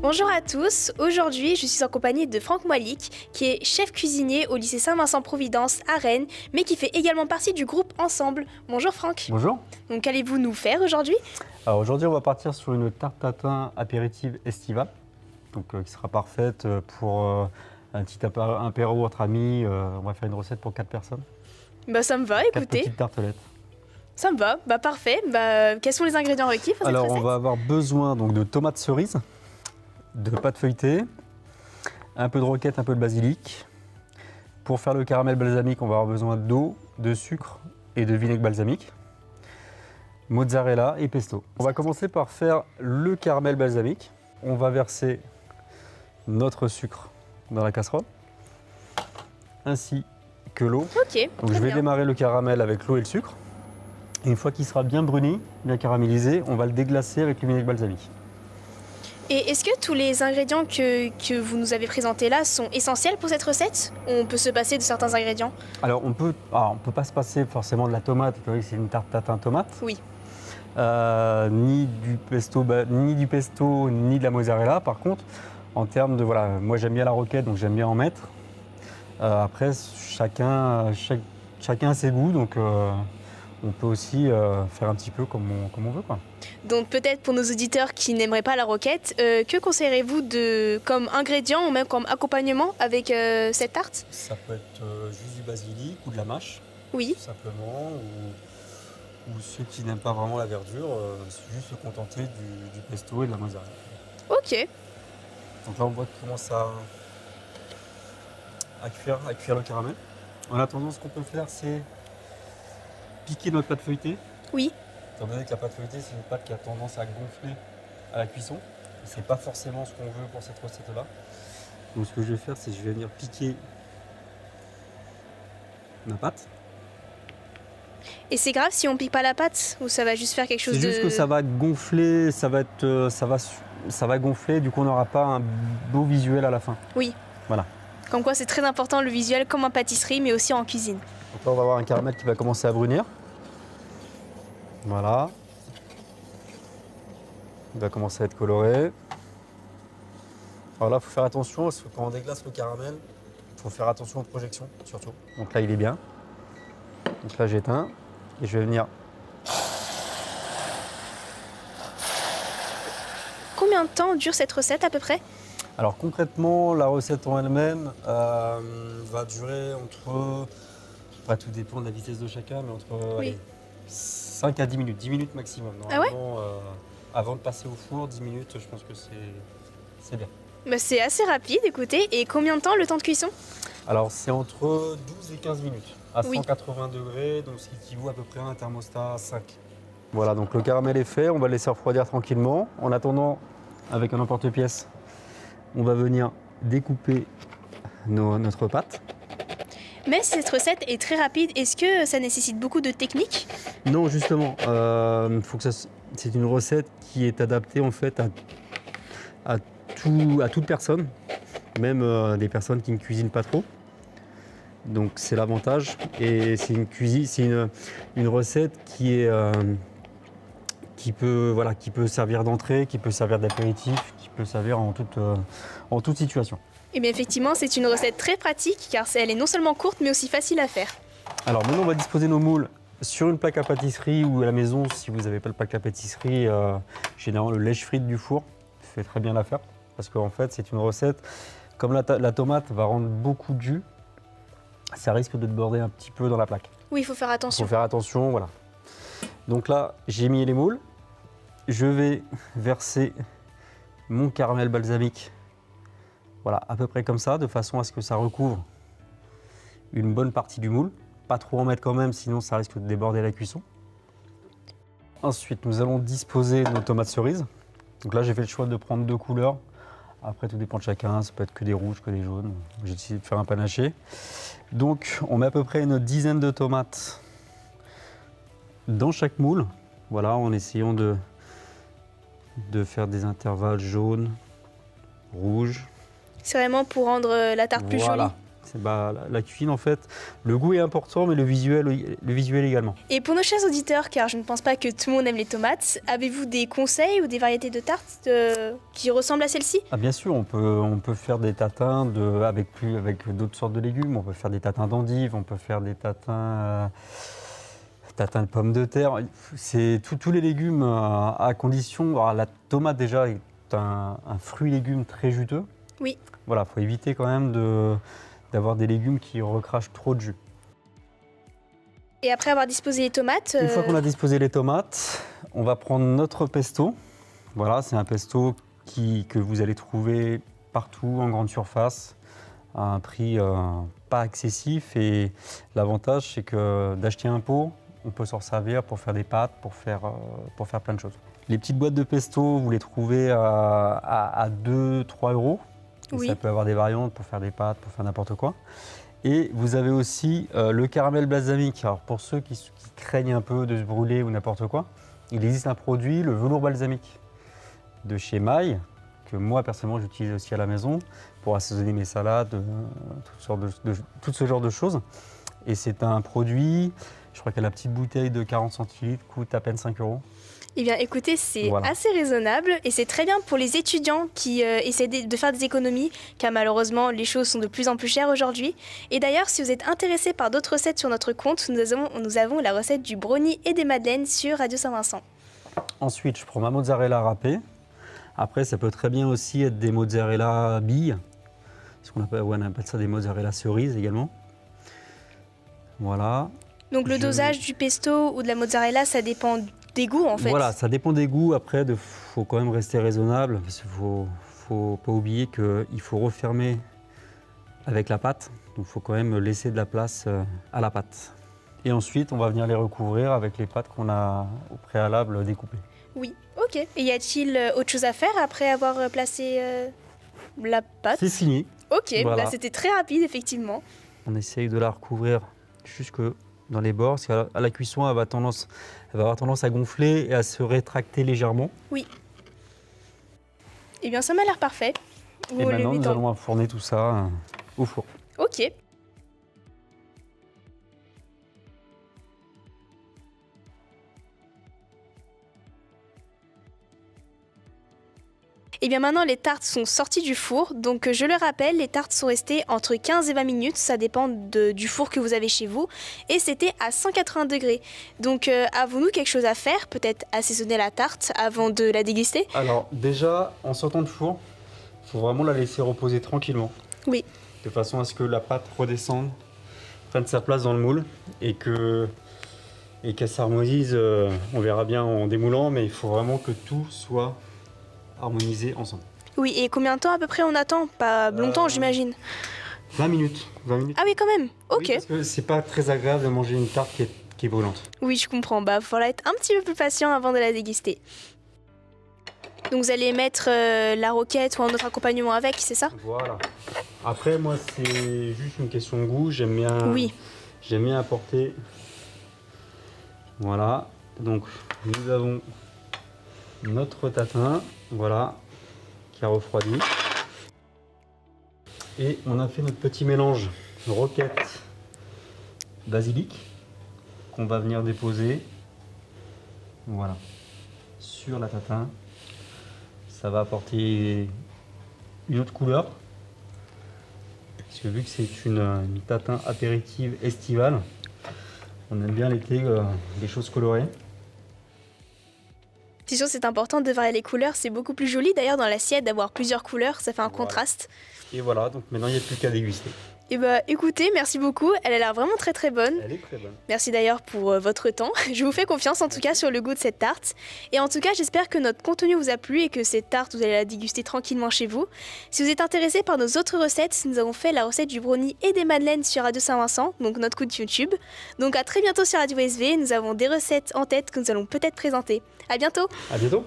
Bonjour à tous, aujourd'hui je suis en compagnie de Franck Moalik qui est chef cuisinier au lycée Saint-Vincent-Providence à Rennes mais qui fait également partie du groupe Ensemble. Bonjour Franck. Bonjour. Donc qu'allez-vous nous faire aujourd'hui? Alors aujourd'hui on va partir sur une tarte tatin apéritive estivale donc, qui sera parfaite pour un petit apéro entre amis. On va faire une recette pour 4 personnes. Bah ça me va, 4 écoutez. petites tartelettes. Ça me va, bah parfait. Bah, quels sont les ingrédients requis pour cette Alors recette? on va avoir besoin donc, de tomates cerises, de pâte feuilletée, un peu de roquette, un peu de basilic. Pour faire le caramel balsamique, on va avoir besoin d'eau, de sucre et de vinaigre balsamique, mozzarella et pesto. On va commencer par faire le caramel balsamique. On va verser notre sucre dans la casserole, ainsi que l'eau. Ok, Donc je vais démarrer le caramel avec l'eau et le sucre. Et une fois qu'il sera bien bruni, bien caramélisé, on va le déglacer avec le vinaigre balsamique. Et est-ce que tous les ingrédients que vous nous avez présentés là sont essentiels pour cette recette? On peut se passer de certains ingrédients? Alors on peut pas se passer forcément de la tomate, étant donné que c'est une tarte tatin tomate. Oui. Ni du pesto, ni de la mozzarella. Par contre, en termes de moi j'aime bien la roquette, donc j'aime bien en mettre. Après, chacun a ses goûts, donc on peut aussi faire un petit peu comme on veut, quoi. Donc peut-être pour nos auditeurs qui n'aimeraient pas la roquette, que conseillerez-vous comme ingrédient ou même comme accompagnement avec cette tarte? Ça peut être juste du basilic ou de la mâche, Oui. tout simplement, ou ceux qui n'aiment pas vraiment la verdure, juste se contenter du pesto et de la mozzarella. Ok. Donc là, on voit qu'il commence à cuire le caramel. En attendant, ce qu'on peut faire, c'est piquer notre pâte feuilletée. Oui. Étant donné que la pâte feuilletée, c'est une pâte qui a tendance à gonfler à la cuisson. C'est pas forcément ce qu'on veut pour cette recette-là. Donc ce que je vais faire, c'est que je vais venir piquer ma pâte. Et c'est grave si on pique pas la pâte ou ça va juste faire quelque chose C'est de... juste que ça va gonfler, ça va gonfler, du coup on n'aura pas un beau visuel à la fin. Oui. Voilà. Comme quoi c'est très important le visuel comme en pâtisserie mais aussi en cuisine. Donc là on va avoir un caramel qui va commencer à brunir. Voilà. Il va commencer à être coloré. Alors là il faut faire attention parce que quand on déglace le caramel, il faut faire attention aux projections surtout. Donc là il est bien. Donc là j'éteins et je vais venir. Combien de temps dure cette recette à peu près? Alors concrètement, la recette en elle-même va durer entre, tout dépend de la vitesse de chacun, mais entre Oui. 5 à 10 minutes, 10 minutes maximum. Ah ouais? Normalement, avant de passer au four, 10 minutes, je pense que c'est bien. Bah, c'est assez rapide, écoutez. Et combien de temps le temps de cuisson? Alors c'est entre 12 et 15 minutes, à Oui. 180 degrés, donc ce qui équivaut à peu près à un thermostat 5. Voilà, donc le caramel est fait, on va le laisser refroidir tranquillement. En attendant, avec un emporte-pièce, on va venir découper notre pâte. Mais cette recette est très rapide, est-ce que ça nécessite beaucoup de technique? Non, justement, c'est une recette qui est adaptée en fait à toute personne, même des personnes qui ne cuisinent pas trop. Donc c'est l'avantage. Et c'est une recette qui peut servir d'entrée, qui peut servir d'apéritif, qui peut servir en toute situation. Eh bien effectivement, c'est une recette très pratique car elle est non seulement courte mais aussi facile à faire. Alors maintenant, on va disposer nos moules sur une plaque à pâtisserie ou à la maison. Si vous n'avez pas le plaque à pâtisserie, généralement le lèche-frite du four fait très bien l'affaire. Parce qu'en fait, c'est une recette, comme la tomate va rendre beaucoup de jus, ça risque de déborder un petit peu dans la plaque. Oui, il faut faire Il attention. faut faire attention, voilà. Donc là, j'ai mis les moules. Je vais verser mon caramel balsamique, voilà, à peu près comme ça, de façon à ce que ça recouvre une bonne partie du moule. Pas trop en mettre quand même, sinon ça risque de déborder la cuisson. Ensuite, nous allons disposer nos tomates cerises. Donc là, j'ai fait le choix de prendre 2 couleurs. Après, tout dépend de chacun, ça peut être que des rouges, que des jaunes. J'ai décidé de faire un panaché. Donc, on met à peu près une dizaine de tomates dans chaque moule. Voilà, en essayant de faire des intervalles jaunes, rouges. C'est vraiment pour rendre la tarte plus jolie. Voilà, La cuisine, en fait, le goût est important, mais le visuel également. Et pour nos chers auditeurs, car je ne pense pas que tout le monde aime les tomates, avez-vous des conseils ou des variétés de tartes qui ressemblent à celle-ci? Ah, bien sûr, on peut faire des tatins avec d'autres sortes de légumes. On peut faire des tatins d'endives, on peut faire des tatins de pommes de terre. C'est tous les légumes à condition. Alors, la tomate déjà est un fruit légume très juteux. Oui. Voilà, il faut éviter quand même d'avoir des légumes qui recrachent trop de jus. Et après avoir disposé les tomates... Une fois qu'on a disposé les tomates, on va prendre notre pesto. Voilà, c'est un pesto que vous allez trouver partout en grande surface à un prix pas excessif. Et l'avantage, c'est que d'acheter un pot, on peut s'en servir pour faire des pâtes, pour faire plein de choses. Les petites boîtes de pesto, vous les trouvez à 2-3 euros. Oui. Ça peut avoir des variantes pour faire des pâtes, pour faire n'importe quoi. Et vous avez aussi le caramel balsamique. Alors pour ceux qui craignent un peu de se brûler ou n'importe quoi, il existe un produit, le velours balsamique de chez Maille, que moi personnellement j'utilise aussi à la maison pour assaisonner mes salades, tout ce genre de choses. Et c'est un produit, je crois que la petite bouteille de 40 centilitres coûte à peine 5 euros. Eh bien, écoutez, c'est assez raisonnable et c'est très bien pour les étudiants qui essaient de faire des économies, car malheureusement, les choses sont de plus en plus chères aujourd'hui. Et d'ailleurs, si vous êtes intéressé par d'autres recettes sur notre compte, nous avons la recette du brownie et des madeleines sur Radio Saint-Vincent. Ensuite, je prends ma mozzarella râpée. Après, ça peut très bien aussi être des mozzarella billes. On appelle ça des mozzarella cerises également. Voilà. Donc le dosage du pesto ou de la mozzarella, ça dépend des goûts en fait. Voilà, ça dépend des goûts. Après, il faut quand même rester raisonnable. Parce qu'il ne faut pas oublier qu'il faut refermer avec la pâte. Donc il faut quand même laisser de la place à la pâte. Et ensuite, on va venir les recouvrir avec les pâtes qu'on a au préalable découpées. Oui, ok. Et y a-t-il autre chose à faire après avoir placé la pâte? C'est fini. Ok, voilà. Bah, c'était très rapide effectivement. On essaye de la recouvrir jusque dans les bords, parce qu'à la cuisson, elle va avoir tendance à gonfler et à se rétracter légèrement. Oui. Eh bien, ça m'a l'air parfait. Et maintenant, nous allons enfourner tout ça au four. Ok. Et bien maintenant, les tartes sont sorties du four. Donc, je le rappelle, les tartes sont restées entre 15 et 20 minutes. Ça dépend du four que vous avez chez vous. Et c'était à 180 degrés. Donc, avons-nous quelque chose à faire? Peut-être assaisonner la tarte avant de la déguster? Alors, déjà, en sortant du four, il faut vraiment la laisser reposer tranquillement. Oui. De façon à ce que la pâte redescende, prenne sa place dans le moule et qu'elle s'harmonise. On verra bien en démoulant, mais il faut vraiment que tout soit harmonisé ensemble. Oui, et combien de temps à peu près on attend? Pas longtemps, j'imagine. 20 minutes. Ah oui, quand même. Ok. Oui, parce que c'est pas très agréable de manger une tarte qui est brûlante. Oui, je comprends. Bah, il faudra être un petit peu plus patient avant de la déguster. Donc vous allez mettre la roquette ou un autre accompagnement avec, c'est ça? Voilà. Après, moi, c'est juste une question de goût. J'aime bien apporter. Voilà. Donc, nous avons notre tatin, voilà, qui a refroidi. Et on a fait notre petit mélange roquette basilic qu'on va venir déposer, voilà, sur la tatin. Ça va apporter une autre couleur, parce que vu que c'est une tatin apéritive estivale, on aime bien l'été les choses colorées. C'est sûr, c'est important de varier les couleurs, c'est beaucoup plus joli d'ailleurs dans l'assiette d'avoir plusieurs couleurs, ça fait un contraste. Et voilà, donc maintenant il n'y a plus qu'à déguster. Et bah écoutez, merci beaucoup, elle a l'air vraiment très très bonne. Elle est très bonne. Merci d'ailleurs pour votre temps, je vous fais confiance en tout cas sur le goût de cette tarte. Et en tout cas, j'espère que notre contenu vous a plu et que cette tarte, vous allez la déguster tranquillement chez vous. Si vous êtes intéressé par nos autres recettes, nous avons fait la recette du brownie et des madeleines sur Radio Saint-Vincent, donc notre compte YouTube. Donc à très bientôt sur Radio SV, nous avons des recettes en tête que nous allons peut-être présenter. À bientôt. À bientôt.